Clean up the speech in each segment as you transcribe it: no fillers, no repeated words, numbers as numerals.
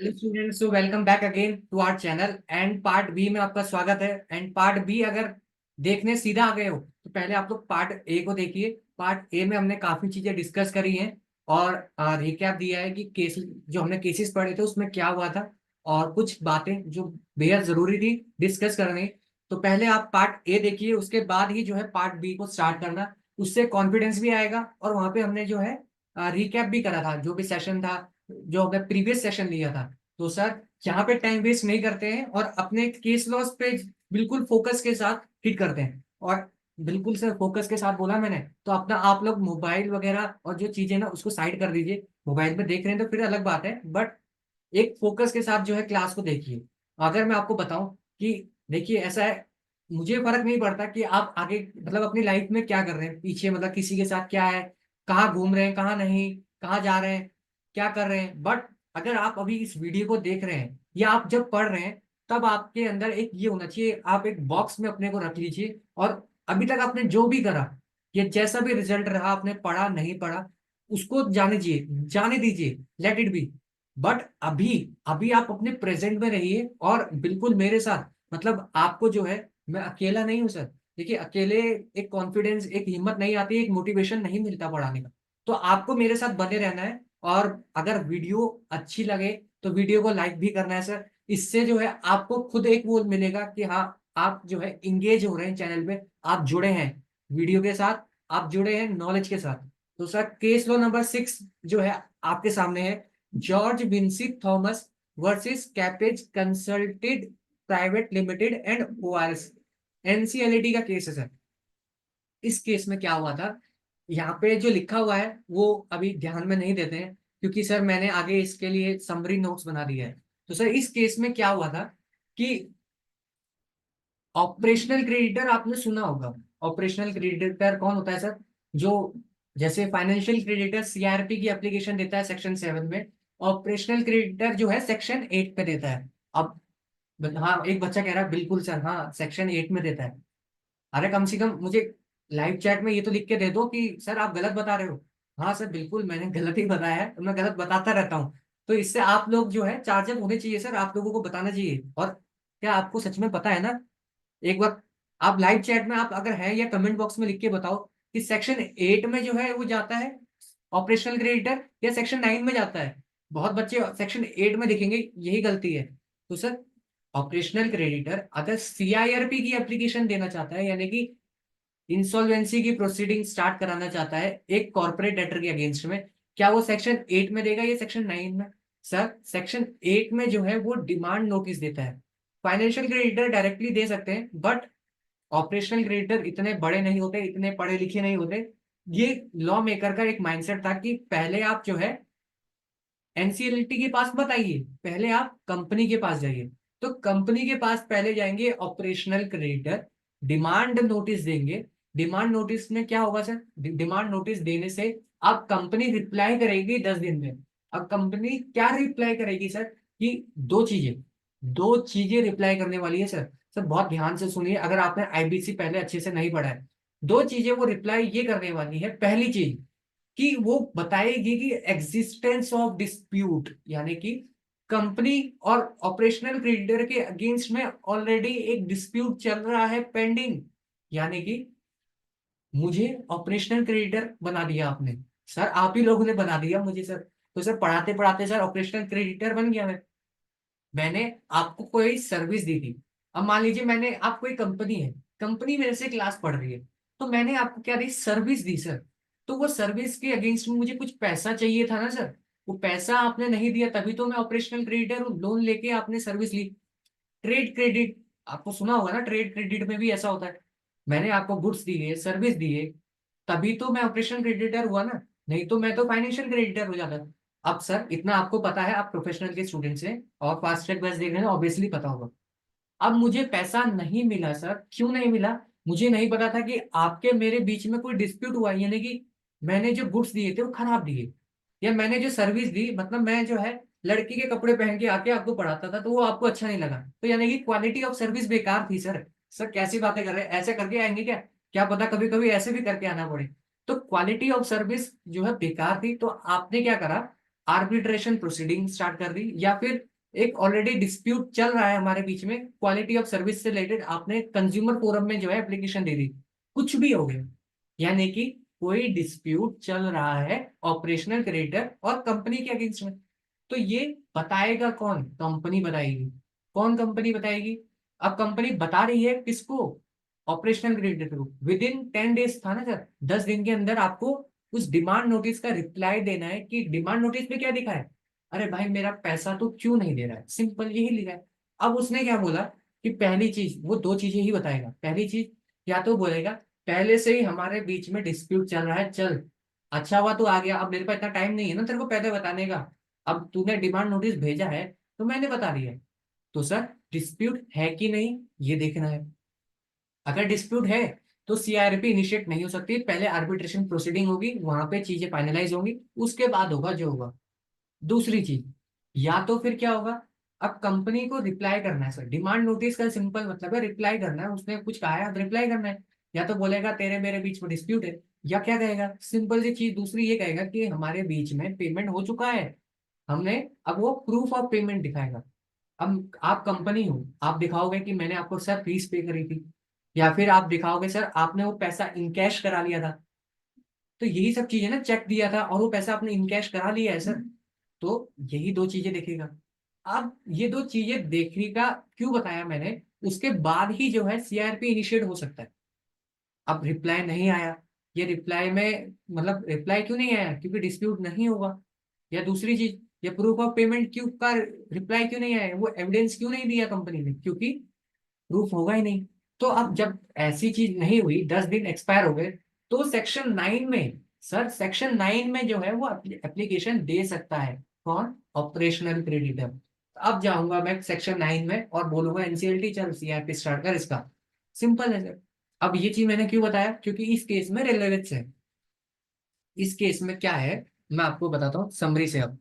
Students, so welcome back again to our channel and part B में आपका स्वागत है। एंड पार्ट बी अगर देखने सीधा आ गए हो तो पहले आप लोग पार्ट ए को देखिए। पार्ट ए में हमने काफी चीजें डिस्कस करी हैं और रिकैप दिया है कि केस जो हमने केसेस पढ़े थे उसमें क्या हुआ था और कुछ बातें जो बेहद जरूरी थी डिस्कस करनी। तो पहले आप पार्ट ए देखिए, उसके बाद ही जो है पार्ट बी को स्टार्ट करना। उससे कॉन्फिडेंस भी आएगा और वहां पे हमने जो है रिकैप भी करा था, जो भी सेशन था, जो हमने प्रीवियस सेशन लिया था। तो सर यहाँ पे टाइम वेस्ट नहीं करते हैं और अपने केस लॉस पे बिल्कुल फोकस के साथ हिट करते हैं। और बिल्कुल सर फोकस के साथ बोला मैंने, तो अपना आप लोग मोबाइल वगैरह और जो चीजें ना उसको साइड कर दीजिए। मोबाइल पे देख रहे हैं तो फिर अलग बात है, बट एक फोकस के साथ जो है क्लास को देखिए। अगर मैं आपको बताऊं कि देखिए ऐसा है, मुझे फर्क नहीं पड़ता कि आप आगे मतलब अपनी लाइफ में क्या कर रहे हैं, पीछे मतलब किसी के साथ क्या है, कहाँ घूम रहे हैं, कहाँ नहीं, कहाँ जा रहे हैं, क्या कर रहे हैं। बट अगर आप अभी इस वीडियो को देख रहे हैं या आप जब पढ़ रहे हैं, तब आपके अंदर एक ये होना चाहिए, आप एक बॉक्स में अपने को रख लीजिए। और अभी तक आपने जो भी करा, ये जैसा भी रिजल्ट रहा, आपने पढ़ा नहीं पढ़ा, उसको जाने दीजिए, जाने दीजिए, लेट इट बी। बट अभी अभी आप अपने प्रेजेंट में रहिए और बिल्कुल मेरे साथ, मतलब आपको जो है, मैं अकेला नहीं हूं सर। देखिए अकेले एक कॉन्फिडेंस, एक हिम्मत नहीं आती, एक मोटिवेशन नहीं मिलता पढ़ाने का। तो आपको मेरे साथ बने रहना है। और अगर वीडियो अच्छी लगे तो वीडियो को लाइक भी करना है सर। इससे जो है आपको खुद एक वो मिलेगा कि हाँ, आप जो है इंगेज हो रहे हैं चैनल पे, आप जुड़े हैं वीडियो के साथ, आप जुड़े हैं नॉलेज के साथ। तो सर केस लॉ नंबर 6 जो है आपके सामने है, जॉर्ज विंसी थॉमस वर्सेस कैपेज consulted private limited and ORS, NCLT का केस है सर। इस केस में क्या हुआ था, यहाँ पे जो लिखा हुआ है वो अभी ध्यान में नहीं देते हैं, क्योंकि सर मैंने आगे इसके लिए समरी नोट्स बना दिया है। तो सर इस केस में क्या हुआ था कि ऑपरेशनल क्रेडिटर आपने सुना होगा। ऑपरेशनल क्रेडिटर कौन होता है सर? जो जैसे फाइनेंशियल क्रेडिटर सीआरपी की एप्लीकेशन देता है सेक्शन 7 में, ऑपरेशनल क्रेडिटर जो है सेक्शन 8 पे देता है। अब हाँ, एक बच्चा कह रहा है बिल्कुल सर, हाँ सेक्शन 8 में देता है। अरे कम से कम मुझे लाइव चैट में ये तो लिख के दे दो कि सर आप गलत बता रहे हो। हाँ सर बिल्कुल मैंने गलत ही बताया है, मैं गलत बताता रहता हूँ। तो इससे आप लोग जो है चार्जअप होने चाहिए सर, आप लोगों को बताना चाहिए। और क्या आपको सच में पता है ना, एक बार आप लाइव चैट में आप अगर है या कमेंट बॉक्स में लिख के बताओ कि सेक्शन 8 में जो है वो जाता है ऑपरेशनल क्रेडिटर या सेक्शन 9 में जाता है। बहुत बच्चे सेक्शन 8 में लिखेंगे, यही गलती है। तो सर ऑपरेशनल क्रेडिटर अगर सीआईआरपी की एप्लीकेशन देना चाहता है, यानी कि इंसॉल्वेंसी की प्रोसीडिंग स्टार्ट कराना चाहता है एक कॉर्पोरेट डेटर के अगेंस्ट में, क्या वो सेक्शन 8 में देगा या सेक्शन 9 में? सर सेक्शन 8 में जो है वो डिमांड नोटिस देता है। फाइनेंशियल क्रेडिटर डायरेक्टली दे सकते हैं, बट ऑपरेशनल क्रेडिटर इतने बड़े नहीं होते, इतने पढ़े लिखे नहीं होते। ये लॉ मेकर का एक माइंडसेट था कि पहले आप जो है एनसीएलटी के पास मत आइए, पहले आप कंपनी के पास जाइए। तो कंपनी के पास पहले जाएंगे ऑपरेशनल क्रेडिटर, डिमांड नोटिस देंगे। डिमांड नोटिस में क्या होगा सर? डिमांड नोटिस देने से अब कंपनी रिप्लाई करेगी 10 दिन में। अब कंपनी क्या रिप्लाई करेगी सर? कि दो चीजें रिप्लाई करने वाली है सर। सर बहुत ध्यान से सुनिए, अगर आपने आईबीसी पहले अच्छे से नहीं पढ़ा है। दो चीजें वो रिप्लाई ये करने वाली है। पहली चीज कि वो बताएगी कि एग्जिस्टेंस ऑफ डिस्प्यूट, यानी कि कंपनी और ऑपरेशनल क्रेडिटर के अगेंस्ट में ऑलरेडी एक डिस्प्यूट चल रहा है पेंडिंग। यानी कि मुझे ऑपरेशनल क्रेडिटर बना दिया आपने, सर आप ही लोगों ने बना दिया मुझे सर। तो सर पढ़ाते पढ़ाते सर ऑपरेशनल क्रेडिटर बन गया मैं। मैंने आपको कोई सर्विस दी थी। अब मान लीजिए मैंने, आप कोई कंपनी है, कंपनी मेरे से क्लास पढ़ रही है, तो मैंने आपको क्या दी? सर्विस दी सर। तो वो सर्विस के अगेंस्ट में मुझे कुछ पैसा चाहिए था ना सर। वो पैसा आपने नहीं दिया, तभी तो मैं ऑपरेशनल क्रेडिटर हूँ। लोन लेके आपने सर्विस ली। ट्रेड क्रेडिट आपको सुना होगा ना, ट्रेड क्रेडिट में भी ऐसा होता है। मैंने आपको गुड्स दिए, सर्विस दिए, तभी तो मैं ऑपरेशनल क्रेडिटर हुआ ना। नहीं तो मैं तो फाइनेंशियल क्रेडिटर हो जाता। अब सर इतना आपको पता है, आप प्रोफेशनल के स्टूडेंट हैं और फास्ट ट्रैक बैच देख रहे हैं, ऑब्वियसली पता होगा। अब मुझे पैसा नहीं मिला सर, क्यों नहीं मिला? मुझे नहीं पता था कि आपके मेरे बीच में कोई डिस्प्यूट हुआ है, यानी कि मैंने जो गुड्स दिए थे वो खराब दिए, या मैंने जो सर्विस दी, मतलब मैं जो है लड़की के कपड़े पहन के आके आपको पढ़ाता था तो वो आपको अच्छा नहीं लगा, तो यानी कि क्वालिटी ऑफ सर्विस बेकार थी सर। सर कैसी बातें कर रहे हैं, ऐसे करके आएंगे क्या? क्या पता कभी कभी ऐसे भी करके आना पड़े। तो क्वालिटी ऑफ सर्विस जो है बेकार थी, तो आपने क्या करा, आर्बिट्रेशन प्रोसीडिंग स्टार्ट कर दी, या फिर एक ऑलरेडी डिस्प्यूट चल रहा है हमारे बीच में क्वालिटी ऑफ सर्विस से रिलेटेड, आपने कंज्यूमर फोरम में जो है एप्लीकेशन दे दी, कुछ भी हो गया, यानी कि कोई डिस्प्यूट चल रहा है ऑपरेशनल क्रेडिटर और कंपनी के अगेंस्ट में, तो ये बताएगा कौन? कंपनी बताएगी। कौन कंपनी बताएगी? अब कंपनी बता रही है किसको? ऑपरेशनल क्रेडिटर को। विद इन 10 डेज था ना सर, 10 दिन के अंदर आपको उस डिमांड नोटिस का रिप्लाई देना है कि डिमांड नोटिस में क्या लिखा है, अरे भाई मेरा पैसा तो क्यों नहीं दे रहा है, सिंपल यही लिखा है। अब उसने क्या बोला कि पहली चीज, वो दो चीजें ही बताएगा। पहली चीज, या तो बोलेगा पहले से ही हमारे बीच में डिस्प्यूट चल रहा है, चल अच्छा हुआ तू आ गया, अब मेरे पास इतना टाइम नहीं है ना तेरे को पहले बताने का, अब तूने डिमांड नोटिस भेजा है तो मैंने बता दिया है। तो सर डिस्प्यूट है कि नहीं ये देखना है। अगर डिस्प्यूट है तो सीआरपी इनिशिएट नहीं हो सकती, पहले आर्बिट्रेशन प्रोसीडिंग होगी, वहां पे चीजें फाइनलाइज होंगी, उसके बाद होगा जो होगा। दूसरी चीज, या तो फिर क्या होगा, अब कंपनी को रिप्लाई करना है सर, डिमांड नोटिस का सिंपल मतलब है रिप्लाई करना है, उसने कुछ कहा है अब रिप्लाई करना है। या तो बोलेगा तेरे मेरे बीच में डिस्प्यूट है, या क्या कहेगा, सिंपल सी चीज दूसरी ये कहेगा कि हमारे बीच में पेमेंट हो चुका है, हमने, अब वो प्रूफ ऑफ पेमेंट दिखाएगा। अब आप कंपनी हो, आप दिखाओगे कि मैंने आपको सर फीस पे करी थी, या फिर आप दिखाओगे सर आपने वो पैसा इनकैश करा लिया था, तो यही सब चीजें ना, चेक दिया था और वो पैसा आपने इनकैश करा लिया है सर, तो यही दो चीजें देखेगा। अब ये दो चीजें देखने का क्यों बताया मैंने, उसके बाद ही जो है सीआरपी इनिशिएट हो सकता है। अब रिप्लाई नहीं आया, ये रिप्लाई में मतलब रिप्लाई क्यों नहीं आया, क्योंकि डिस्प्यूट नहीं होगा। या दूसरी चीज, ये प्रूफ ऑफ पेमेंट क्यों का रिप्लाई क्यों नहीं आया, वो एविडेंस क्यों नहीं दिया कंपनी ने, क्योंकि प्रूफ होगा ही नहीं। तो अब जब ऐसी चीज नहीं हुई, 10 दिन एक्सपायर हो गए, तो सेक्शन 9 में, सर सेक्शन 9 में जो है वो एप्लीकेशन दे सकता है। कौन? Operational creditor. अब जाऊंगा मैं सेक्शन 9 में और बोलूंगा एनसीएलटी चल सीआरपी स्टार्ट कर इसका। सिंपल है सर। अब ये चीज मैंने क्यों बताया, क्योंकि इस केस में रेलेवेंस है। इस केस में क्या है, मैं आपको बताता हूँ समरी से। अब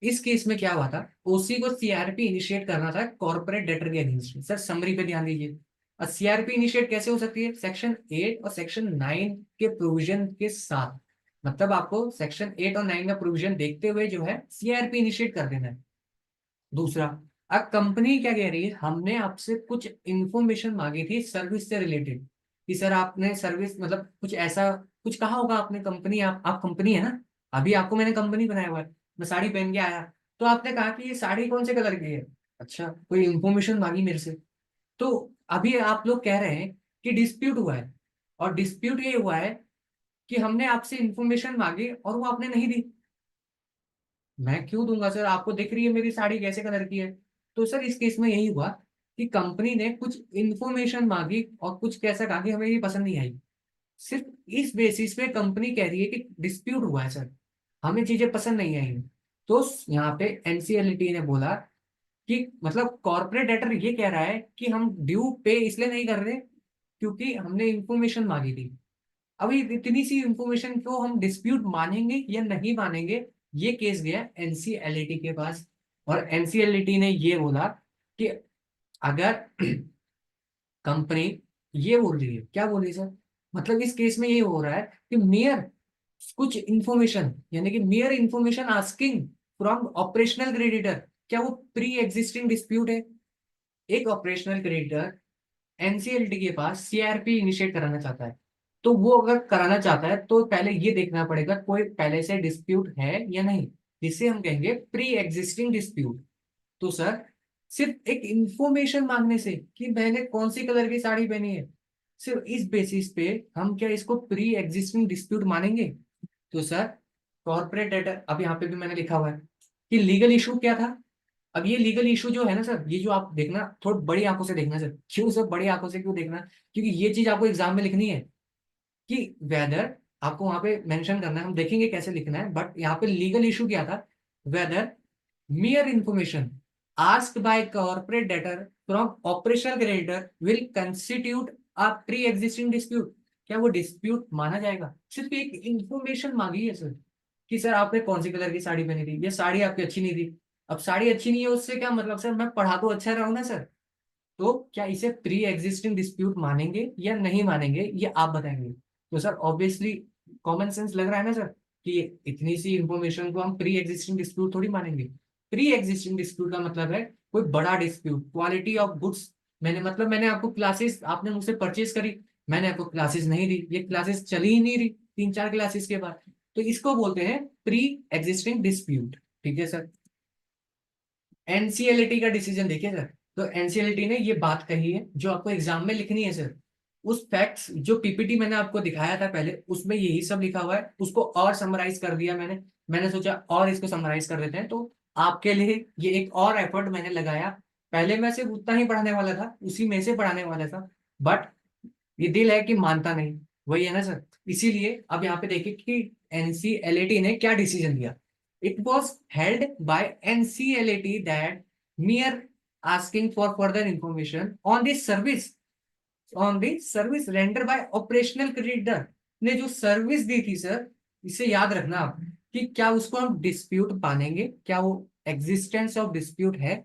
इस केस में क्या हुआ था, ओसी को सीआरपी इनिशिएट करना था कॉर्पोरेट डेटर के अगेंस्ट में। सर समरी पे ध्यान दीजिए। और सीआरपी इनिशिएट कैसे हो सकती है, सेक्शन 8 और सेक्शन 9 के प्रोविजन के साथ, मतलब आपको सेक्शन 8 और 9 का प्रोविजन देखते हुए जो है सीआरपी इनिशिएट कर देना है। दूसरा, अब कंपनी क्या कह रही है, हमने आपसे कुछ इंफॉर्मेशन मांगी थी सर्विस से रिलेटेड, कि सर आपने सर्विस मतलब कुछ ऐसा कुछ कहा होगा आपने, कंपनी, आप कंपनी है ना, अभी आपको मैंने कंपनी बनाया हुआ है, मैं साड़ी पहन के आया, तो आपने कहा कि ये साड़ी कौन से कलर की है, अच्छा कोई इंफॉर्मेशन मांगी मेरे से। तो अभी आप लोग कह रहे हैं कि डिस्प्यूट हुआ है, और डिस्प्यूट ये हुआ है कि हमने आपसे इंफॉर्मेशन मांगी और वो आपने नहीं दी। मैं क्यों दूंगा सर, आपको दिख रही है मेरी साड़ी कैसे कलर की है। तो सर इस केस में यही हुआ कि कंपनी ने कुछ इंफॉर्मेशन मांगी और कुछ कैसा कहा कि हमें ये पसंद नहीं आई। सिर्फ इस बेसिस पे कंपनी कह रही है कि डिस्प्यूट हुआ है सर, हमें चीजें पसंद नहीं आई। तो यहाँ पे एनसीएलटी ने बोला कि मतलब कॉर्पोरेट डेटर ये कह रहा है कि हम ड्यू पे इसलिए नहीं कर रहे क्योंकि हमने इंफॉर्मेशन मांगी थी। अभी इतनी सी इंफॉर्मेशन को हम डिस्प्यूट मानेंगे या नहीं मानेंगे, ये केस गया एनसीएलटी के पास। और एनसीएलटी ने ये बोला कि अगर कंपनी ये बोल रही है, क्या बोल रही है सर, मतलब इस केस में ये हो रहा है कि मेयर कुछ इंफॉर्मेशन, यानी कि mayor information asking from operational creditor, क्या वो प्री एग्जिस्टिंग डिस्प्यूट है? एक ऑपरेशनल क्रेडिटर एनसीएलटी के पास सीआरपी इनिशिएट कराना चाहता है, तो वो अगर कराना चाहता है तो पहले ये देखना पड़ेगा कोई पहले से डिस्प्यूट है या नहीं, जिसे हम कहेंगे प्री एग्जिस्टिंग डिस्प्यूट। तो सर सिर्फ एक इंफॉर्मेशन मांगने से कि मैंने कौन सी कलर की साड़ी पहनी है, सिर्फ इस बेसिस पे हम क्या इसको प्री एग्जिस्टिंग डिस्प्यूट मानेंगे? तो सर कॉर्पोरेट डेटर, अब यहाँ पे भी मैंने लिखा हुआ है कि लीगल इशू क्या था। अब ये लीगल इशू जो है ना सर, ये जो आप देखना थोड़ी बड़ी आंखों से देखना सर। क्यों सर बड़ी आंखों से क्यों देखना, क्योंकि ये चीज आपको एग्जाम में लिखनी है कि वेदर, आपको वहां पे मेंशन करना है, हम देखेंगे कैसे लिखना है, बट यहाँ पे लीगल इशू क्या था, weather mere information asked by corporate debtor from operational creditor will constitute a pre-existing dispute। क्या वो डिस्प्यूट माना जाएगा? सिर्फ एक इंफॉर्मेशन मांगी है सर कि सर आपने कौन सी कलर की साड़ी पहनी थी, ये साड़ी आपकी अच्छी नहीं थी। अब साड़ी अच्छी नहीं है उससे क्या मतलब सर, मैं पढ़ा तो अच्छा रहा हूं ना सर। तो क्या इसे प्री एग्जिस्टिंग डिस्प्यूट मानेंगे या नहीं मानेंगे, ये आप बताएंगे। तो सर ऑब्वियसली कॉमन सेंस लग रहा है ना सर। कि इतनी सी इंफॉर्मेशन को हम प्री एग्जिस्टिंग डिस्प्यूट थोड़ी मानेंगे। प्री एग्जिस्टिंग डिस्प्यूट का मतलब है कोई बड़ा डिस्प्यूट, क्वालिटी ऑफ गुड्स। मैंने आपको क्लासेस, आपने मुझसे परचेज करी, मैंने आपको क्लासेस नहीं दी, ये क्लासेस चली ही नहीं रही 3-4 क्लासेस के बाद, तो इसको बोलते हैं प्री एग्जिस्टिंग डिस्प्यूट। ठीक है सर। एनसीएलटी का डिसीजन देखिए सर। तो एनसीएलटी ने ये बात कही है जो आपको एग्जाम में लिखनी है सर। उस फैक्ट्स जो पीपीटी मैंने आपको दिखाया था पहले, उसमें यही सब लिखा हुआ है, उसको और समराइज कर दिया मैंने। मैंने सोचा और इसको समराइज कर देते हैं, तो आपके लिए ये एक और एफर्ट मैंने लगाया। पहले मैं सिर्फ उतना ही पढ़ाने वाला था, उसी में से पढ़ाने वाला था, बट ये दिल है कि मानता नहीं, वही है ना सर। इसीलिए अब यहाँ पे देखिए कि एनसीएलटी ने क्या डिसीजन दिया। It was held by NCLT that mere asking for further information on the service render by operational creditor ने जो सर्विस दी थी सर, इसे याद रखना आप कि क्या उसको हम डिस्प्यूट मानेंगे, क्या वो एग्जिस्टेंस ऑफ डिस्प्यूट है?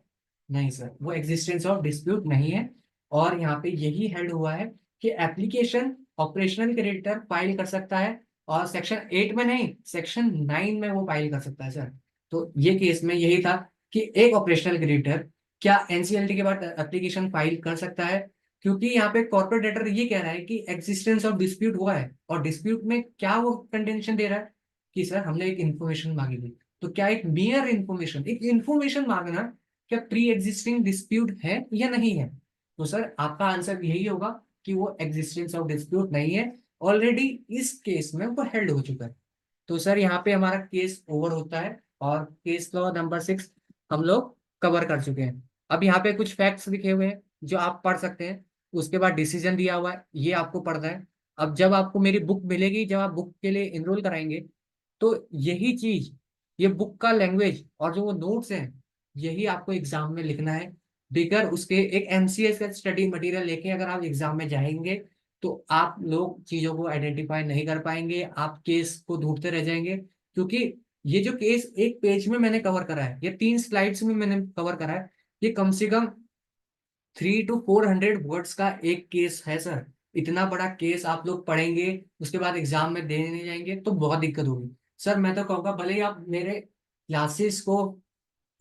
नहीं सर, वो एग्जिस्टेंस ऑफ डिस्प्यूट नहीं है। और यहाँ पे यही हेल्ड हुआ है कि एप्लीकेशन ऑपरेशनल क्रेडिटर फाइल कर सकता है, और सेक्शन 8 में नहीं, सेक्शन 9 में वो फाइल कर सकता है सर। तो ये केस में यही था कि एक ऑपरेशनल क्रेडिटर क्या एनसीएलटी के बाद एप्लीकेशन फाइल कर सकता है, क्योंकि यहाँ पे कॉर्पोरेट डेटर ये कह रहा है कि एग्जिस्टेंस ऑफ डिस्प्यूट हुआ है, और डिस्प्यूट में क्या वो कंटेंशन दे रहा है कि सर हमने एक इन्फॉर्मेशन मांगी थी। तो क्या एक मियर इन्फॉर्मेशन, एक इन्फॉर्मेशन मांगना क्या प्री एग्जिस्टिंग डिस्प्यूट है या नहीं है? तो सर आपका आंसर यही होगा कि वो एग्जिस्टेंस ऑफ डिस्प्यूट नहीं है, ऑलरेडी इस केस में वो हेल्ड हो चुका है। तो सर यहाँ पे हमारा केस ओवर होता है, और केस लॉ नंबर 6 हम लोग कवर कर चुके हैं। अब यहाँ पे कुछ फैक्ट्स लिखे हुए हैं जो आप पढ़ सकते हैं, उसके बाद डिसीजन दिया हुआ है, ये आपको पढ़ना है। अब जब आपको मेरी बुक मिलेगी, जब आप बुक के लिए इनरोल कराएंगे, तो यही चीज, ये बुक का लैंग्वेज और जो वो नोट्स हैं, यही आपको एग्जाम में लिखना है। बिगर उसके एक एमसीएस का स्टडी मटेरियल लेके अगर आप एग्जाम में जाएंगे, तो आप लोग चीजों को आइडेंटिफाई नहीं कर पाएंगे, आप केस को ढूंढते रह जाएंगे। क्योंकि ये जो केस एक पेज में मैंने कवर करा है, ये 3 स्लाइड्स में मैंने कवर करा है, ये कम से कम 300 to 400 वर्ड्स का एक केस है सर। इतना बड़ा केस आप लोग पढ़ेंगे, उसके बाद एग्जाम में देने जाएंगे तो बहुत दिक्कत होगी। सर मैं तो कहूँगा भले ही आप मेरे क्लासेस को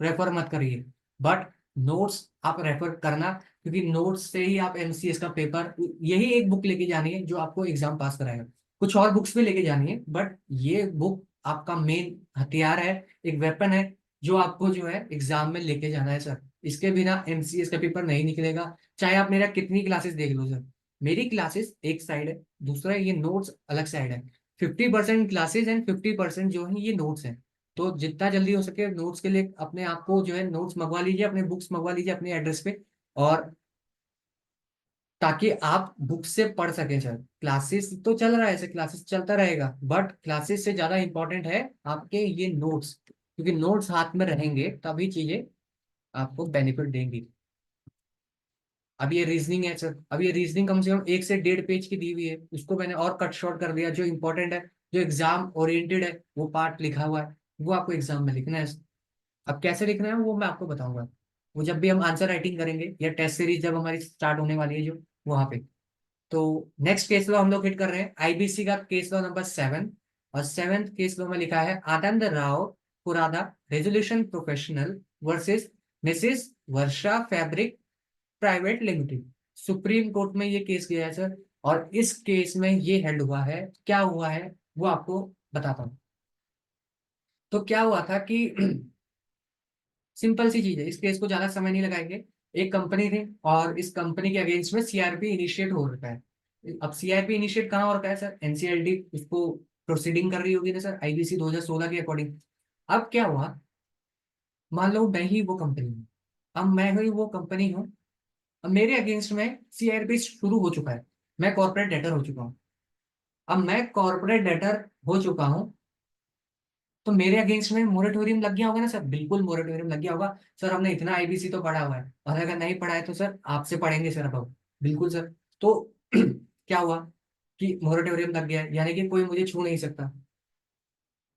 रेफर मत करिए, बट नोट्स आप रेफर करना, क्योंकि नोट्स से ही आप एमसीएस का पेपर, यही एक बुक लेके जानी है जो आपको एग्जाम पास कराएगा। कुछ और बुक्स भी लेके जानी है, बट ये बुक आपका मेन हथियार है, एक वेपन है, जो आपको जो है एग्जाम में लेके जाना है सर। इसके बिना एमसीएस का पेपर नहीं निकलेगा, चाहे आप मेरा कितनी क्लासेस देख लो सर। मेरी क्लासेस एक साइड है, दूसरा ये नोट्स अलग साइड है। 50% क्लासेस एंड 50% जो है ये नोट्स है। तो जितना जल्दी हो सके नोट्स के लिए अपने आप को जो है नोट्स मंगवा लीजिए, अपने बुक्स मंगवा लीजिए अपने एड्रेस पे, और ताकि आप बुक से पढ़ सकें सर। क्लासेस तो चल रहा है, ऐसे क्लासेस चलता रहेगा, बट क्लासेस से ज्यादा इंपॉर्टेंट है आपके ये नोट्स, क्योंकि नोट्स हाथ में रहेंगे तभी चीजें आपको बेनिफिट देंगी। अब ये रीजनिंग है सर, अब ये रीजनिंग कम से कम 1 से 1.5 पेज की दी हुई है, उसको मैंने और कट शॉर्ट कर दिया, जो इंपॉर्टेंट है, जो एग्जाम ओरिएंटेड है, वो पार्ट लिखा हुआ है, वो आपको एग्जाम में लिखना है। अब कैसे लिखना है वो मैं आपको बताऊंगा, वो जब भी हम आंसर राइटिंग करेंगे, या टेस्ट सीरीज जब हमारी स्टार्ट होने वाली है जो, वहां पे। तो नेक्स्ट केस लॉ हम लोग हिट कर रहे हैं, आईबीसी का केस लॉ नंबर 7। और सेवेंथ केस लॉ में लिखा है Anand Rao Purada resolution professional versus Mrs Varsha fabric private limited. Supreme court में ये केस गया है सर, और इस केस में ये हेल्ड हुआ है, क्या हुआ है वो आपको बताता हूँ। तो क्या हुआ था कि सिंपल सी चीज है, इस केस को ज्यादा समय नहीं लगाएंगे। एक कंपनी थी, और इस कंपनी के अगेंस्ट में सीआरपी इनिशिएट हो रखा है। अब सीआरपी इनिशिएट कहाँ हो रखा है सर? एनसीएलटी उसको प्रोसीडिंग कर रही होगी ना सर, आईबीसी 2016 के अकॉर्डिंग। अब क्या हुआ, मान लो मैं ही वो कंपनी हूँ, अब मैं ही वो कंपनी हूँ, अब मेरे अगेंस्ट में सीआरपी शुरू हो चुका है, मैं कॉर्पोरेट डेटर हो चुका हूँ। अब मैं कॉर्पोरेट डेटर हो चुका हूँ, तो मेरे अगेंस्ट में मोरेटोरियम लग गया होगा ना सर? बिल्कुल मोरेटोरियम लग गया होगा सर, हमने इतना आईबीसी तो पढ़ा हुआ है, और अगर नहीं पढ़ा है तो सर आपसे पढ़ेंगे सर अब। बिल्कुल सर। तो क्या हुआ कि मोरेटोरियम लग गया है, यानी कि कोई मुझे छू नहीं सकता।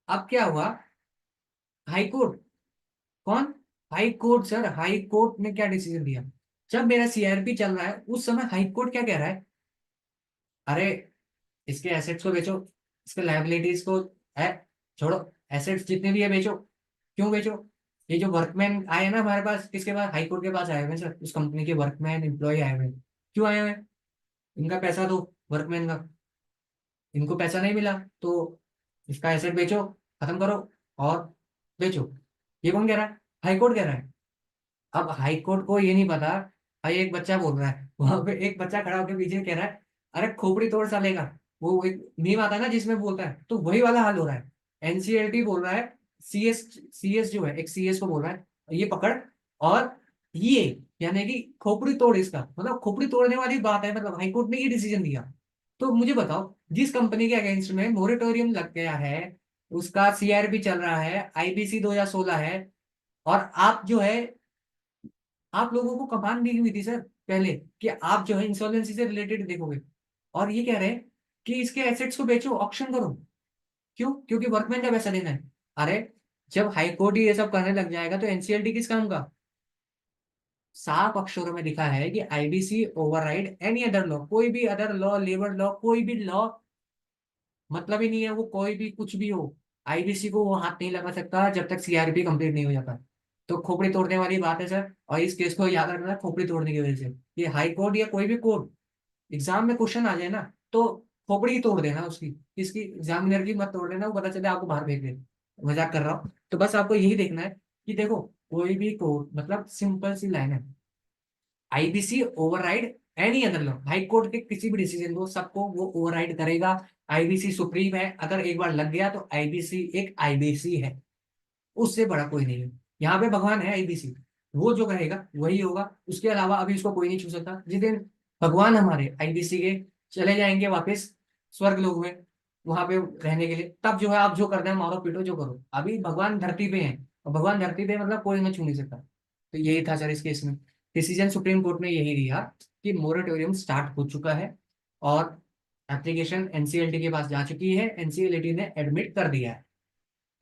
अब क्या हुआ, हाई कोर्ट, कौन? High court sir, high court ने क्या डिसीजन दिया? जब मेरा सीआरपी चल रहा है उस समय हाई कोर्ट क्या कह रहा है, अरे इसके एसेट्स को बेचो, इसके लायबिलिटीज को है, छोड़ो, एसेट्स जितने भी है बेचो। क्यों बेचो? ये जो वर्कमैन आए हैं ना हमारे पास, किसके पास, हाई कोर्ट के पास आए हुए हैं सर, उस कंपनी के वर्कमैन एम्प्लॉय आए हुए हैं। क्यों आए हुए हैं? इनका पैसा दो, वर्कमैन का। इनको पैसा नहीं मिला तो इसका एसेट बेचो, खत्म करो और बेचो। ये कौन कह रहा है? हाई कोर्ट कह रहा है। अब हाई कोर्ट को ये नहीं पता। भाई एक बच्चा बोल रहा है वहां पे, एक बच्चा खड़ा होकर पीछे कह रहा है, अरे खोपड़ी तोड़ सालेगा। वो एक मीम आता है ना जिसमें बोलता है, तो वही वाला हाल हो रहा है। एनसीएलटी बोल रहा है, सीएस, सीएस जो है, एक सीएस को बोल रहा है ये पकड़, और ये, यानी कि खोपड़ी तोड़ इसका, मतलब खोपड़ी तोड़ने वाली बात है। मतलब हाईकोर्ट ने ये डिसीजन दिया। तो मुझे बताओ, जिस कंपनी के अगेंस्ट में मोरेटोरियम लग गया है, उसका सीआरपी चल रहा है, आईबीसी 2016 है, और आप जो है, आप लोगों को कमान दी हुई थी सर पहले, कि आप जो है इंसॉल्वेंसी से रिलेटेड देखोगे, और ये कह रहे हैं कि इसके एसेट्स को बेचो, ऑक्शन करो। क्यों? क्योंकि वर्कमैन का पैसा देना है। अरे, जब हाई कोर्ट ही ये सब करने लग जाएगा तो एनसीएलटी किस काम का? साफ अक्षरों में लिखा है कि IBC override any other law, कोई भी अदर लॉ, लेबर लॉ, कोई भी लॉ, मतलब ही नहीं है वो, कोई भी कुछ भी हो, आईबीसी को वो हाथ नहीं लगा सकता जब तक सीआरपी कंप्लीट नहीं हो जाता। तो खोपड़ी तोड़ने वाली बात है सर, और इस केस को याद रखना, खोपड़ी तोड़ने की वजह से ये हाई कोर्ट या कोई भी कोर्ट, एग्जाम में क्वेश्चन आ जाए ना, तो खोपड़ी ही तोड़ देना उसकी, इसकी एग्जामिनर की मत तोड़ देना, वो पता चले आपको बाहर फेंक दे। मजाक कर रहा हूँ। तो बस आपको यही देखना है कि देखो, कोई भी कोर्ट, मतलब सिंपल सी लाइन है, IBC override any other law, high court के किसी भी डिसीजन को, सबको वो ओवरराइड करेगा। आईबीसी सुप्रीम है, अगर एक बार लग गया तो आईबीसी एक आईबीसी है, उससे बड़ा कोई नहीं है। यहाँ पे भगवान है आईबीसी, वो जो कहेगा वही होगा, उसके अलावा अभी उसको कोई नहीं छू सकता। जिस दिन भगवान हमारे आईबीसी के चले जाएंगे वापस स्वर्ग लोक में, वहां पे रहने के लिए, तब जो है आप जो करना है मारो पीटो जो करो, अभी भगवान धरती पे हैं, और भगवान धरती पे मतलब कोई हमें छू नहीं सकता। तो यही था सर इस केस में, डिसीजन सुप्रीम कोर्ट ने यही दिया कि मोरेटोरियम स्टार्ट हो चुका है, और एप्लीकेशन एनसीएलटी के पास जा चुकी है, एनसीएलटी ने एडमिट कर दिया है।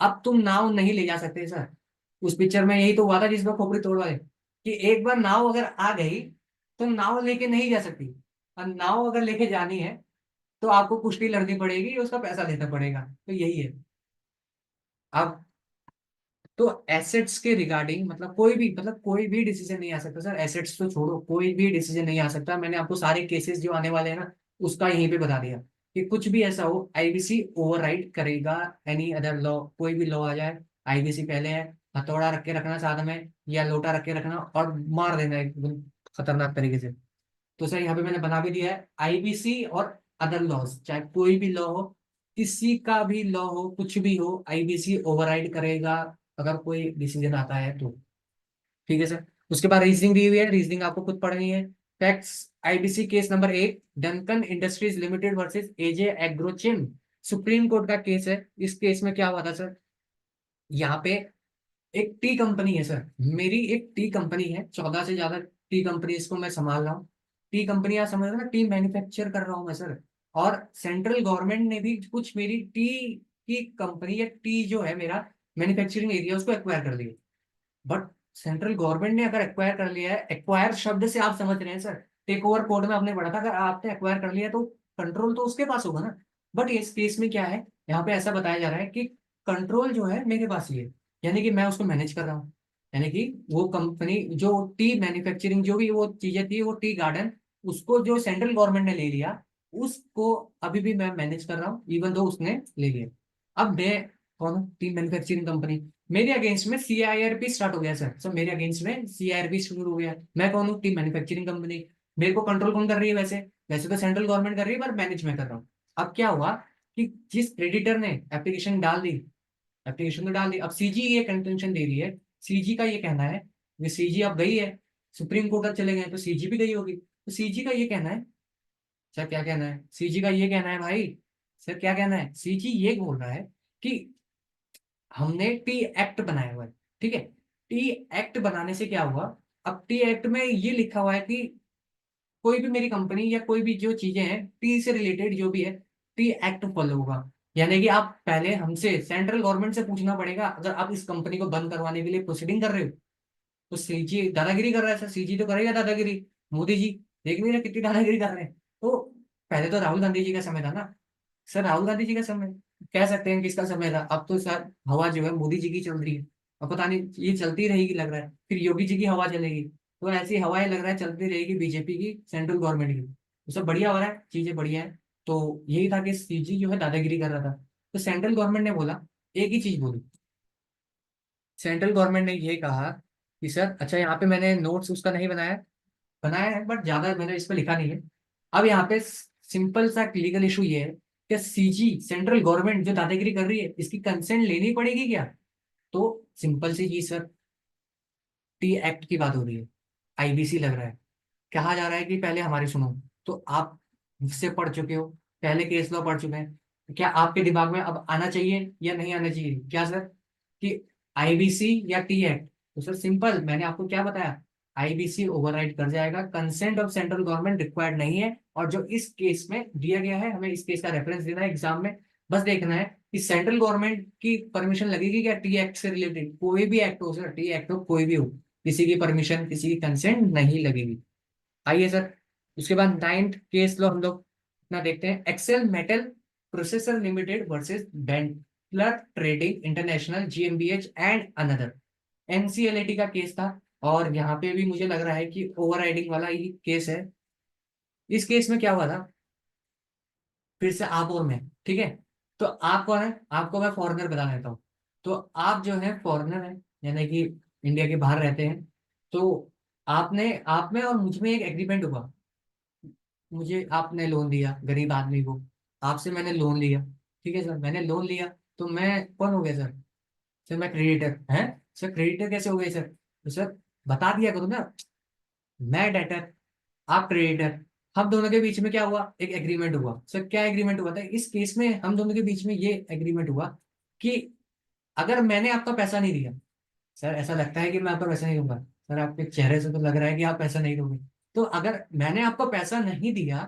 अब तुम नाव नहीं ले जा सकते सर। उस पिक्चर में यही तो हुआ था जिसमें खोपड़ी तोड़वाए, कि एक बार नाव अगर आ गई, तो नाव लेके नहीं जा सकती, और नाव अगर लेके जानी है तो आपको कुश्ती लड़नी पड़ेगी, उसका पैसा देना पड़ेगा। तो यही है। अब तो एसेट्स के रिगार्डिंग, मतलब कोई भी, मतलब कोई भी डिसीजन नहीं आ सकता सर, एसेट्स तो छोड़ो, कोई भी डिसीजन नहीं आ सकता। मैंने आपको सारे केसेस जो आने वाले हैं ना, उसका यहीं पे बता दिया कि कुछ भी ऐसा हो, आईबीसी ओवरराइड करेगा एनी अदर लॉ। कोई भी लॉ आ जाए, आईबीसी पहले है, हथौड़ा रख के रखना साथ में, या लोटा रख के रखना और मार देना एकदम खतरनाक तरीके से। तो सर यहाँ पे मैंने बना भी दिया है, आईबीसी और अदर लॉज, चाहे कोई भी लॉ हो, किसी का भी लॉ हो, कुछ भी हो, आईबीसी ओवरराइड करेगा अगर कोई डिसीजन आता है तो। ठीक है सर। उसके बाद रीजनिंग दी हुई है, रीजनिंग आपको खुद पढ़नी है। Facts, IBC case number 1, Duncan industries limited versus AJ Agrochem, supreme court का केस है। इस केस में क्या हुआ था सर, यहाँ पे एक टी कंपनी है सर, मेरी एक टी कंपनी है, 14 से ज्यादा टी कंपनीज को मैं संभाल रहा हूँ। टी कंपनी आप समझ रहे हो ना, टी मैन्युफैक्चर कर रहा हूँ मैं सर। और सेंट्रल गवर्नमेंट ने भी कुछ मेरी टी की कंपनी, या टी जो है मेरा मैन्युफैक्चरिंग एरिया, उसको एक्वायर कर लिया। बट सेंट्रल गवर्नमेंट ने अगर एक्वायर कर लिया है, एक्वायर शब्द से आप समझ रहे हैं सर, टेक ओवर कोड में आपने पढ़ा था, अगर आपने एक्वायर कर लिया तो कंट्रोल तो उसके पास होगा ना। बट इस केस में क्या है, यहाँ पे ऐसा बताया जा रहा है कि कंट्रोल जो है मेरे पास ही है, यानी कि मैं उसको मैनेज कर रहा हूँ। यानी कि वो कंपनी जो टी मैन्युफैक्चरिंग, जो भी वो चीजें थी, वो टी गार्डन, उसको जो सेंट्रल गवर्नमेंट ने ले लिया, उसको अभी भी मैं मैनेज कर रहा हूँ, इवन दो उसने ले लिया। अब मैं कौन हूँ? T manufacturing company. मेरे अगेंस्ट में सीआईआरपी स्टार्ट हो गया सर, सर मेरे अगेंस्ट में सीआईआरपी शुरू हो गया। मैं कौन हूँ? Team manufacturing company. मेरे को कंट्रोल कौन कर रही है? वैसे वैसे तो सेंट्रल गवर्नमेंट कर रही है, पर मैनेज मैं कर रहा हूँ। अब क्या हुआ कि जिस क्रेडिटर ने एप्लीकेशन डाल दी, एप्लीकेशन तो डाल दी, अब सीजी ये कंटेंशन दे रही है। सीजी का ये कहना है, ये सीजी अब गई है, सुप्रीम कोर्ट तक चले गए तो सीजी भी गई होगी, तो सीजी का ये कहना है। सर क्या कहना है? सीजी का ये कहना है भाई, सर क्या कहना है, सीजी ये बोल रहा है कि हमने टी एक्ट बनाया हुआ है। ठीक है, टी एक्ट बनाने से क्या हुआ, अब टी एक्ट में ये लिखा हुआ है कि कोई भी मेरी कंपनी या कोई भी जो चीजें हैं टी से रिलेटेड जो भी है, टी एक्ट फॉलो होगा। यानी कि आप पहले हमसे, सेंट्रल गवर्नमेंट से पूछना पड़ेगा, अगर आप इस कंपनी को बंद करवाने के लिए प्रोसीडिंग कर रहे हो। तो सीजी दादागिरी कर रहा है सर, सीजी तो करेगा दादागिरी। मोदी जी देख नहीं रहे कितनी दादागिरी कर रहे हैं। तो पहले तो राहुल गांधी जी का समय था ना सर, राहुल गांधी जी का समय, कह सकते हैं किसका समय था। अब तो सर हवा जो है मोदी जी की चल रही है, और पता नहीं ये चलती रहेगी लग रहा है, फिर योगी जी की हवा चलेगी, तो ऐसी हवाएं लग रहा है चलती रहेगी बीजेपी की, सेंट्रल गवर्नमेंट की। तो सब बढ़िया हो रहा है, चीजें बढ़िया है। तो यही था कि सीजी जो है दादागिरी कर रहा था, तो सेंट्रल गवर्नमेंट ने बोला, एक ही चीज बोली। सेंट्रल गवर्नमेंट ने ये कहा कि सर, अच्छा यहाँ पे मैंने नोट्स उसका नहीं बनाया, बनाया है बट ज्यादा मैंने इस पर लिखा नहीं है। अब यहाँ पे सिंपल सा लीगल इशू ये है कि सीजी सेंट्रल गवर्नमेंट जो दादागिरी कर रही है, इसकी कंसेंट लेनी पड़ेगी क्या? तो सिंपल सी चीज सर, टी एक्ट की बात हो रही है, आईबीसी लग रहा है। कहा जा रहा है कि पहले हमारी सुनो। तो आप मुझसे पढ़ चुके हो, पहले केस लॉ पढ़ चुके हैं, तो क्या आपके दिमाग में अब आना चाहिए या नहीं आना चाहिए क्या सर, कि आईबीसी या टी एक्ट? तो सर सिंपल, मैंने आपको क्या बताया, आईबीसी ओवरराइड कर जाएगा, consent of central government required नहीं है। और जो इस केस में दिया गया है, हमें इस केस का रेफरेंस देना है एग्जाम में, बस देखना है कि सेंट्रल गवर्नमेंट की परमिशन लगेगी क्या टी एक्ट से रिलेटेड। कोई भी एक्ट हो सर, टी एक्ट हो कोई भी हो, किसी की परमिशन, किसी की कंसेंट नहीं लगेगी। आइए सर, उसके बाद नाइन्थ केस लो हम लोग अपना देखते हैं, Excel metal processor limited versus Bentler trading international जीएमबीएच एंड अनदर, एनसीएलटी का केस था। और यहाँ पे भी मुझे लग रहा है कि ओवरराइडिंग वाला ही केस है। इस केस में क्या हुआ था, फिर से आप और मैं, ठीक है। तो आप कौन है, आपको मैं फॉरेनर बता देता हूँ। तो आप जो है फॉरेनर है, यानी कि इंडिया के बाहर रहते हैं। तो आपने, आप में और मुझ में एक एग्रीमेंट हुआ, मुझे आपने लोन दिया गरीब आदमी को, आपसे मैंने लोन लिया, ठीक है सर, मैंने लोन लिया, तो मैं कौन हो गया सर? सर मैं क्रेडिटर है। सर क्रेडिटर कैसे हो गए सर? तो सर बता दिया करो ना, मैं डेटर, आप क्रेडिटर, हम दोनों के बीच में क्या हुआ, एक एग्रीमेंट हुआ। सर क्या एग्रीमेंट हुआ था इस केस में? हम दोनों के बीच में ये एग्रीमेंट हुआ कि अगर मैंने आपका पैसा नहीं दिया, सर ऐसा लगता है कि मैं आपका पैसा नहीं दूंगा, सर आपके चेहरे से तो लग रहा है कि आप पैसा नहीं दोगे। तो अगर मैंने आपको पैसा नहीं दिया,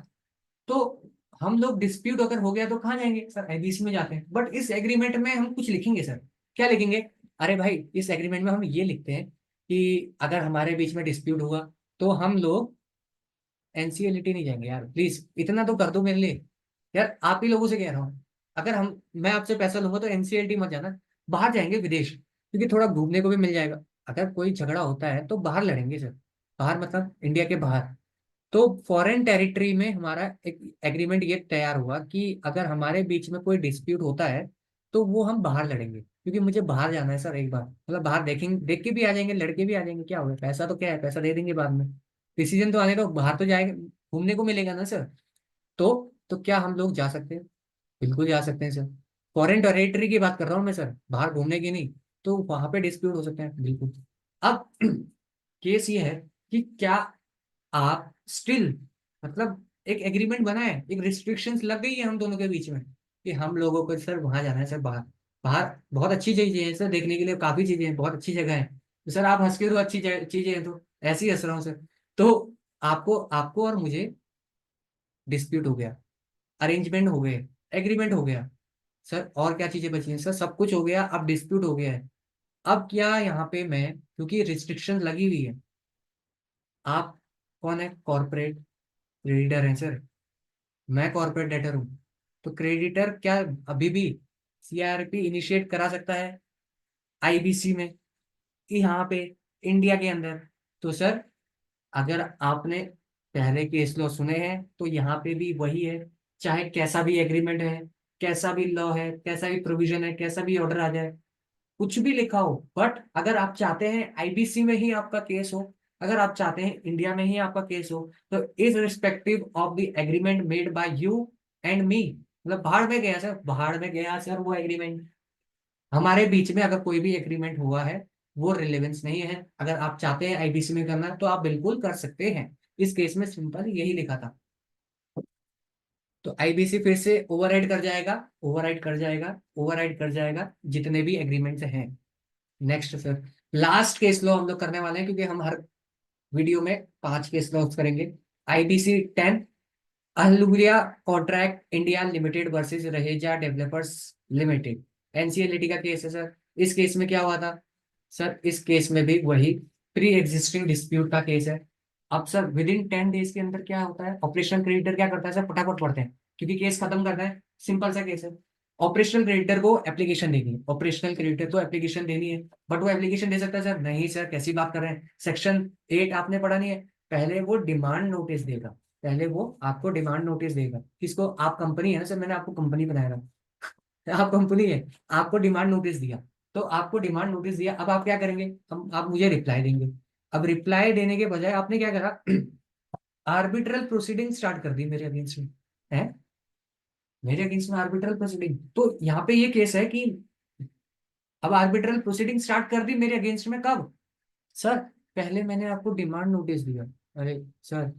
तो हम लोग डिस्प्यूट अगर हो गया तो कहाँ जाएंगे सर? आईबीसी में जाते हैं। बट इस एग्रीमेंट में हम कुछ लिखेंगे सर, क्या लिखेंगे? अरे भाई, इस एग्रीमेंट में हम ये लिखते हैं कि अगर हमारे बीच में डिस्प्यूट हुआ, तो हम लोग एनसीएलटी नहीं जाएंगे यार, प्लीज इतना तो कर दो मेरे लिए। यार आप ही लोगों से कह रहा हूँ, अगर हम, मैं आपसे पैसा लूंगा तो एनसीएलटी मत जाना, बाहर जाएंगे विदेश, क्योंकि थोड़ा घूमने को भी मिल जाएगा। अगर कोई झगड़ा होता है तो बाहर लड़ेंगे सर, बाहर मतलब इंडिया के बाहर। तो फॉरेन टेरिटरी में हमारा एक एग्रीमेंट ये तैयार हुआ कि अगर हमारे बीच में कोई डिस्प्यूट होता है, तो वो हम बाहर लड़ेंगे, क्योंकि मुझे बाहर जाना है सर एक बार, मतलब बाहर देखेंगे, देख के भी आ जाएंगे, लड़के भी आ जाएंगे, क्या होगा, पैसा तो क्या है, पैसा दे देंगे बाद में, डिसीजन तो आने दो, बाहर तो जाएंगे, घूमने को मिलेगा ना सर। तो क्या हम लोग जा सकते हैं? बिल्कुल जा सकते हैं सर। फॉरेन टेरिटरी की बात कर रहा हूँ मैं सर, बाहर घूमने की नहीं। तो वहां पे डिस्प्यूट हो सकते हैं बिल्कुल। अब केस ये है कि क्या आप स्टिल, मतलब एक एग्रीमेंट बना है, एक रिस्ट्रिक्शंस लग गई है हम दोनों के बीच में कि हम लोगों को सर वहां जाना है सर, बाहर। बाहर बहुत अच्छी चीजें हैं सर, देखने के लिए काफी चीजें हैं, बहुत अच्छी जगह है। तो सर आप हंस के तो अच्छी चीजें हैं, तो ऐसे ही हंस रहा हूँ सर। तो आपको आपको और मुझे डिस्प्यूट हो गया, अरेंजमेंट हो गए, एग्रीमेंट हो गया सर, और क्या चीजें बची हैं सर? सब कुछ हो गया, अब डिस्प्यूट हो गया है। अब क्या यहाँ पे मैं, क्योंकि रिस्ट्रिक्शन लगी हुई है, आप कौन है, कॉर्पोरेट क्रेडिटर हैं सर, मैं कॉर्पोरेट डेटर हूँ। तो क्रेडिटर क्या अभी भी सीआरपी इनिशिएट करा सकता है आईबीसी में, यहाँ पे इंडिया के अंदर? तो सर अगर आपने पहले केस लॉ सुने हैं, तो यहाँ पे भी वही है, चाहे कैसा भी एग्रीमेंट है, कैसा भी लॉ है, कैसा भी प्रोविजन है, कैसा भी ऑर्डर आ जाए, कुछ भी लिखा हो, बट अगर आप चाहते हैं आईबीसी में ही आपका केस हो, अगर आप चाहते हैं इंडिया में ही आपका केस हो, तो is respective of the agreement made by you and me, मतलब बाहर में गया सर, बाहर में गया सर वो एग्रीमेंट। हमारे बीच में अगर कोई भी एग्रीमेंट हुआ है, वो रिलेवेंस नहीं है। अगर आप चाहते हैं आईबीसी में करना, तो आप बिल्कुल कर सकते हैं। इस केस में सिंपल यही लिखा था। तो आईबीसी फिर से ओवरराइड कर जाएगा, ओवरराइड कर जाएगा, ओवरराइड कर जाएगा जितने भी एग्रीमेंट्स हैं। Next sir, last case law हम लोग करने वाले हैं, क्योंकि हम हर वीडियो में 5 केस लॉ करेंगे। IBC 10, Ahluwalia contract India limited versus Raheja developers limited, NCLT का केस है सर। इस केस में क्या हुआ था सर? इस केस में भी वही प्री एग्जिस्टिंग डिस्प्यूट का केस है। अब सर विद इन 10 डेज के अंदर क्या होता है, ऑपरेशनल क्रेडिटर क्या करता है सर? फटाफट पढ़ते हैं क्योंकि केस खत्म करना है, सिंपल सा केस है। ऑपरेशनल क्रेडिटर को एप्लीकेशन देनी है, ऑपरेशनल क्रेडिटर को एप्लीकेशन देनी है, बट वो एप्लीकेशन दे सकता है सर? नहीं सर, कैसी बात कर रहे हैं, सेक्शन 8 आपने पढ़ा नहीं है? पहले वो डिमांड नोटिस देगा, पहले वो आपको डिमांड नोटिस देगा। किसको? आप कंपनी है ना सर, मैंने आपको कंपनी बनाया था, आप कंपनी है, आपको डिमांड नोटिस दिया, तो आपको डिमांड नोटिस दिया, अब आप क्या करेंगे? हम आप मुझे रिप्लाई देंगे। अब रिप्लाई देने के बजाय आपने क्या करा? आर्बिट्रल प्रोसीडिंग स्टार्ट कर दी मेरे अगेंस्ट में, है मेरे अगेंस्ट में आर्बिट्रल प्रोसीडिंग। तो यहाँ पे ये केस है कि अब आर्बिट्रल प्रोसीडिंग स्टार्ट कर दी मेरे अगेंस्ट में, कब सर? पहले मैंने आपको डिमांड नोटिस दिया। अरे सर,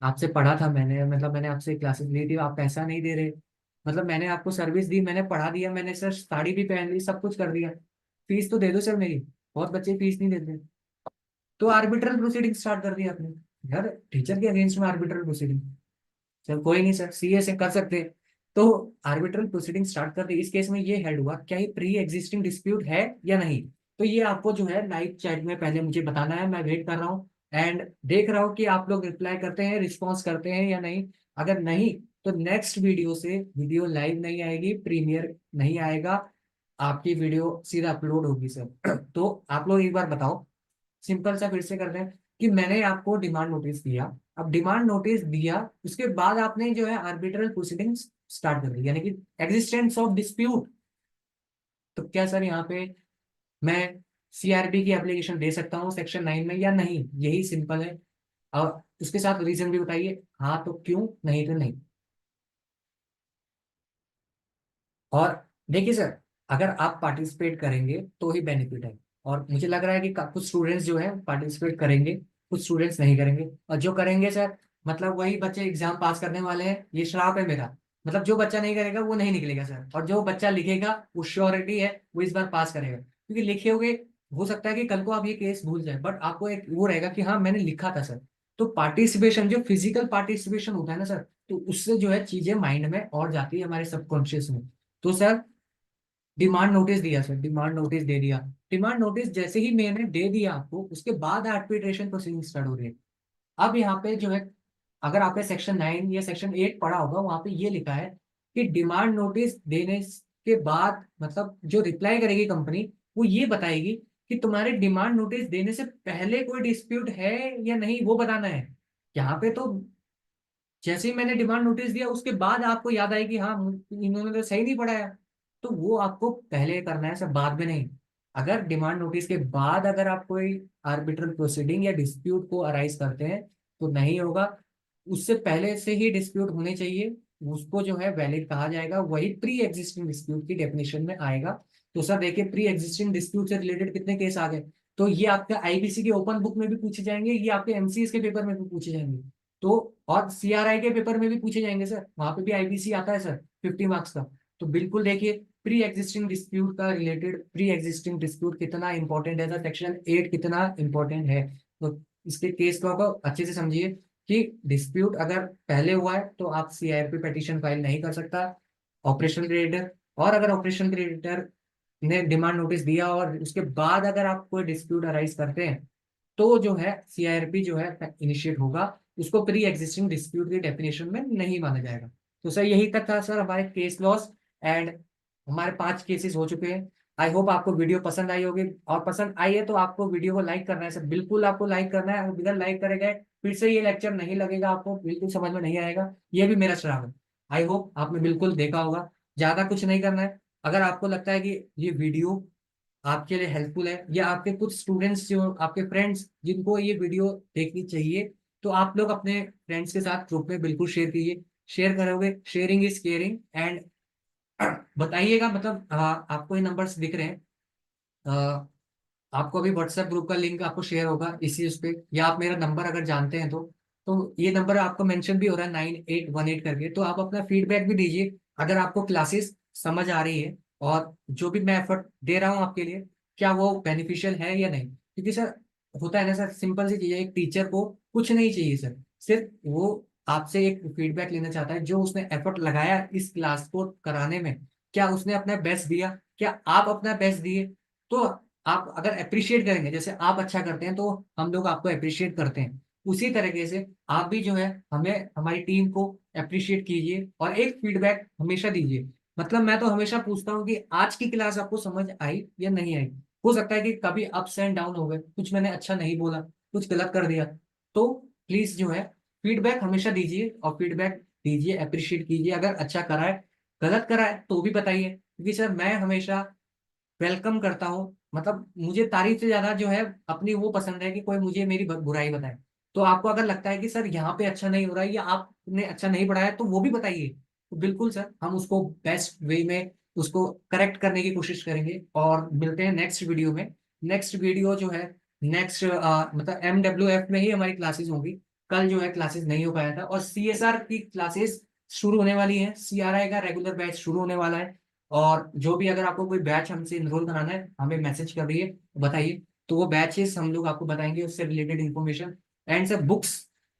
आपसे पढ़ा था मैंने, मतलब मैंने आपसे क्लासेस ली थी, आप पैसा नहीं दे रहे, मतलब मैंने आपको सर्विस दी, मैंने पढ़ा दिया, मैंने सर साड़ी भी पहन ली, सब कुछ कर दिया, फीस तो दे दो सर मेरी। बहुत बच्चे फीस नहीं देते, तो आर्बिट्रल प्रोसीडिंग स्टार्ट कर दिया आपने यार, टीचर के अगेंस्ट में आर्बिट्रल प्रोसीडिंग। सर कोई नहीं सर, सीए से कर सकते हैं। तो आर्बिट्रल प्रोसीडिंग स्टार्ट कर दी, इस केस में ये हेड हुआ, क्या ये प्री एग्जिस्टिंग डिस्प्यूट है या नहीं? तो ये आपको जो है लाइव चैट में पहले मुझे बताना है, मैं वेट कर रहा हूँ एंड देख रहा हूँ कि आप लोग रिप्लाई करते हैं, रिस्पॉन्स करते हैं या नहीं। अगर नहीं, तो नेक्स्ट वीडियो से वीडियो लाइव नहीं आएगी, प्रीमियर नहीं आएगा, आपकी वीडियो सीधा अपलोड होगी सर। तो आप लोग एक बार बताओ, सिंपल सा फिर से करते हैं कि मैंने आपको डिमांड नोटिस दिया, अब डिमांड नोटिस दिया, उसके बाद आपने जो है आर्बिट्रल प्रोसीडिंग्स स्टार्ट कर दी, यानी कि एग्जिस्टेंस ऑफ डिस्प्यूट। तो क्या सर यहाँ पे मैं सीआरपी की एप्लीकेशन दे सकता हूँ सेक्शन 9 में या नहीं? यही सिंपल है। और उसके साथ रीजन भी बताइए, हाँ तो क्यों, नहीं तो नहीं। और देखिए सर, अगर आप पार्टिसिपेट करेंगे तो ही बेनिफिट है, और मुझे लग रहा है कि कुछ स्टूडेंट्स जो है पार्टिसिपेट करेंगे, कुछ स्टूडेंट्स नहीं करेंगे, और जो करेंगे सर, मतलब वही बच्चे एग्जाम पास करने वाले हैं, ये श्राप है मेरा। मतलब जो बच्चा नहीं करेगा वो नहीं निकलेगा सर, और जो बच्चा लिखेगा वो श्योरिटी है वो इस बार पास करेगा, क्योंकि लिखे हुए हो सकता है कि कल को आप ये केस भूल जाए, बट आपको एक वो रहेगा कि हाँ मैंने लिखा था सर। तो पार्टिसिपेशन, जो फिजिकल पार्टिसिपेशन होता है ना सर, तो उससे जो है चीजें माइंड में और जाती है, हमारे सबकॉन्शियस में। तो सर डिमांड नोटिस दिया सर, डिमांड नोटिस दे दिया, डिमांड नोटिस जैसे ही मैंने दे दिया आपको, उसके बाद आर्बिट्रेशन प्रोसीडिंग स्टार्ट हो रही है। अब यहाँ पे जो है, अगर आपने सेक्शन 9 या सेक्शन 8 पढ़ा होगा, वहां पे ये लिखा है कि डिमांड नोटिस देने के बाद, मतलब जो रिप्लाई करेगी कंपनी, वो ये बताएगी कि तुम्हारे डिमांड नोटिस देने से पहले कोई डिस्प्यूट है या नहीं, वो बताना है। यहाँ पे तो जैसे ही मैंने डिमांड नोटिस दिया, उसके बाद आपको याद आए कि हाँ इन्होंने तो सही नहीं पढ़ाया, तो वो आपको पहले करना है, सब बाद में नहीं। अगर डिमांड नोटिस के बाद अगर आप कोई आर्बिट्रल प्रोसीडिंग या डिस्प्यूट को अराइज करते हैं, तो नहीं होगा, उससे पहले से ही डिस्प्यूट होने चाहिए, उसको जो है वैलिड कहा जाएगा, वही प्री एग्जिस्टिंग डिस्प्यूट की डेफिनेशन में आएगा। तो सर देखिए, प्री एग्जिस्टिंग डिस्प्यूट से रिलेटेड कितने केस आ गए, तो ये आपके आईपीसी के ओपन बुक में भी पूछे जाएंगे, ये आपके एमसीएस के पेपर में भी पूछे जाएंगे, तो और सीआरआई के पेपर में भी पूछे जाएंगे सर, वहां पे भी आईपीसी आता है सर, 50 मार्क्स का। तो बिल्कुल देखिए, प्री एग्जिस्टिंग डिस्प्यूट का रिलेटेड, प्री एग्जिस्टिंग डिस्प्यूट कितना इंपॉर्टेंट है सर, सेक्शन 8 कितना इंपॉर्टेंट है। तो इसके केस को आप अच्छे से समझिए कि डिस्प्यूट अगर पहले हुआ है तो आप सीआरपी पिटीशन फाइल नहीं कर सकता, ऑपरेशनल क्रेडिटर। और अगर ऑपरेशनल क्रेडिटर ने डिमांड नोटिस दिया और उसके बाद अगर आप कोई डिस्प्यूट अराइज करते हैं, तो जो है सीआईआरपी जो है इनिशिएट होगा, उसको प्री एग्जिस्टिंग डिस्प्यूट की डेफिनेशन में नहीं माना जाएगा। तो सर यही तक था सर हमारे केस लॉस, एंड हमारे 5 केसेस हो चुके हैं। आई होप आपको वीडियो पसंद आई होगी, और पसंद आई है तो आपको वीडियो को लाइक करना है सर, बिल्कुल आपको लाइक करना है, और बिना लाइक करे गए फिर से ये लेक्चर नहीं लगेगा, आपको बिल्कुल समझ में नहीं आएगा, ये भी मेरा श्राप है। आई होप आपने बिल्कुल देखा होगा, ज्यादा कुछ नहीं करना है। अगर आपको लगता है कि ये वीडियो आपके लिए हेल्पफुल है, या आपके कुछ स्टूडेंट्स जो आपके फ्रेंड्स जिनको ये वीडियो देखनी चाहिए, तो आप लोग अपने फ्रेंड्स के साथ ग्रुप में बिल्कुल शेयर कीजिए। शेयर करोगे, शेयरिंग इज केयरिंग। एंड बताइएगा, मतलब आपको ये नंबर्स दिख रहे हैं, आपको अभी व्हाट्सएप ग्रुप का लिंक आपको शेयर होगा इसी उस पे, या आप मेरा नंबर अगर जानते हैं तो ये नंबर आपको मेंशन भी हो रहा है 9818 करके, तो आप अपना फीडबैक भी दीजिए अगर आपको क्लासेस समझ आ रही है, और जो भी मैं एफर्ट दे रहा हूँ आपके लिए, क्या वो बेनिफिशियल है या नहीं। क्योंकि सर होता है ना सर, सिंपल सी चीज है, एक टीचर को कुछ नहीं चाहिए सर, सिर्फ वो आपसे एक फीडबैक लेना चाहता है, जो उसने एफर्ट लगाया इस क्लास को कराने में, क्या उसने अपना बेस्ट दिया, क्या आप अपना बेस्ट दिए। तो आप अगर अप्रिशिएट करेंगे, जैसे आप अच्छा करते हैं तो हम लोग आपको अप्रिशिएट करते हैं, उसी तरीके से आप भी जो है हमें, हमारी टीम को अप्रिशिएट कीजिए, और एक फीडबैक हमेशा दीजिए मतलब मैं तो हमेशा पूछता हूँ कि आज की क्लास आपको समझ आई या नहीं आई। हो सकता है कि कभी अप्स एंड डाउन हो गए, कुछ मैंने अच्छा नहीं बोला, कुछ गलत कर दिया, तो प्लीज जो है फीडबैक हमेशा दीजिए, और फीडबैक दीजिए, अप्रिशिएट कीजिए। अगर अच्छा करा है, गलत करा है तो भी बताइए, क्योंकि सर मैं हमेशा वेलकम करता हूँ। मतलब मुझे तारीफ से ज्यादा जो है अपनी वो पसंद है कि कोई मुझे मेरी बुराई बताए। तो आपको अगर लगता है कि सर यहाँ पे अच्छा नहीं हो रहा है या आपने अच्छा नहीं पढ़ाया, तो वो भी बताइए। तो बिल्कुल सर, हम उसको बेस्ट वे में उसको करेक्ट करने की कोशिश करेंगे। और मिलते हैं नेक्स्ट वीडियो में। नेक्स्ट वीडियो जो है, नेक्स्ट मतलब MWF में ही हमारी क्लासेस होंगी। कल जो है क्लासेस नहीं हो पाया था, और CSR की क्लासेस शुरू होने वाली है, CRI का रेगुलर बैच शुरू होने वाला है। और जो भी अगर आपको कोई बैच हमसे इनरोल कराना है, हमें मैसेज करिए, बताइए, तो वो बैचेस हम लोग आपको बताएंगे, उससे related information. And sir books,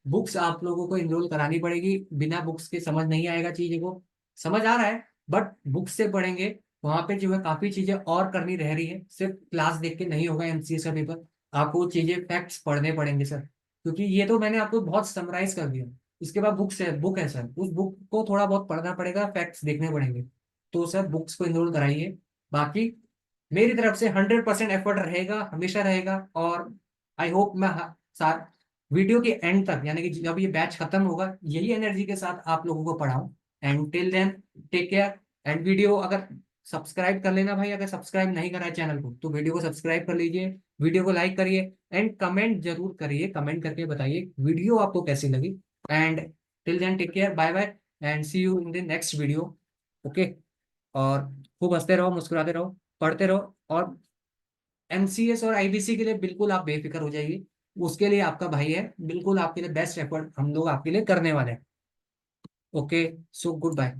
books आप लोगों को इनरोल करानी पड़ेगी। बिना बुक्स के समझ नहीं आएगा चीजें को। समझ आ रहा है, बट बुक्स से पढ़ेंगे, वहां पे जो है काफी चीजें और करनी रह रही है। सिर्फ क्लास देख के नहीं होगा MCS का पेपर, आपको चीजें फैक्ट्स पढ़ने पड़ेंगे सर, क्योंकि ये तो मैंने आपको बहुत समराइज कर दिया। इसके बाद बुक है सर, उस बुक को थोड़ा बहुत पढ़ना पड़ेगा, फैक्ट्स देखने पड़ेंगे। तो सर बुक्स को इनरोल कराइए। बाकी मेरी तरफ से 100% एफर्ट रहेगा, हमेशा रहेगा। और आई होप मैं साथ वीडियो के एंड तक, यानी कि जब ये बैच खत्म होगा, यही एनर्जी के साथ आप लोगों को पढ़ाऊं। And till then, take care. And video अगर सब्सक्राइब कर लेना भाई, अगर सब्सक्राइब नहीं करा है चैनल को, तो वीडियो को सब्सक्राइब कर लीजिए, वीडियो को लाइक करिए, एंड कमेंट जरूर करिए, कमेंट करके बताइए वीडियो आपको कैसी लगी। And till then, take care, bye bye, and see you in the next video. Okay. और खूब हंसते रहो, मुस्कुराते रहो, पढ़ते रहो। और MCS और IBC के लिए बिल्कुल आप बेफिक्र हो जाइए, उसके लिए आपका भाई है, बिल्कुल आपके लिए बेस्ट एफर्ट हम लोग आपके लिए करने वाले हैं। Okay, so good bye.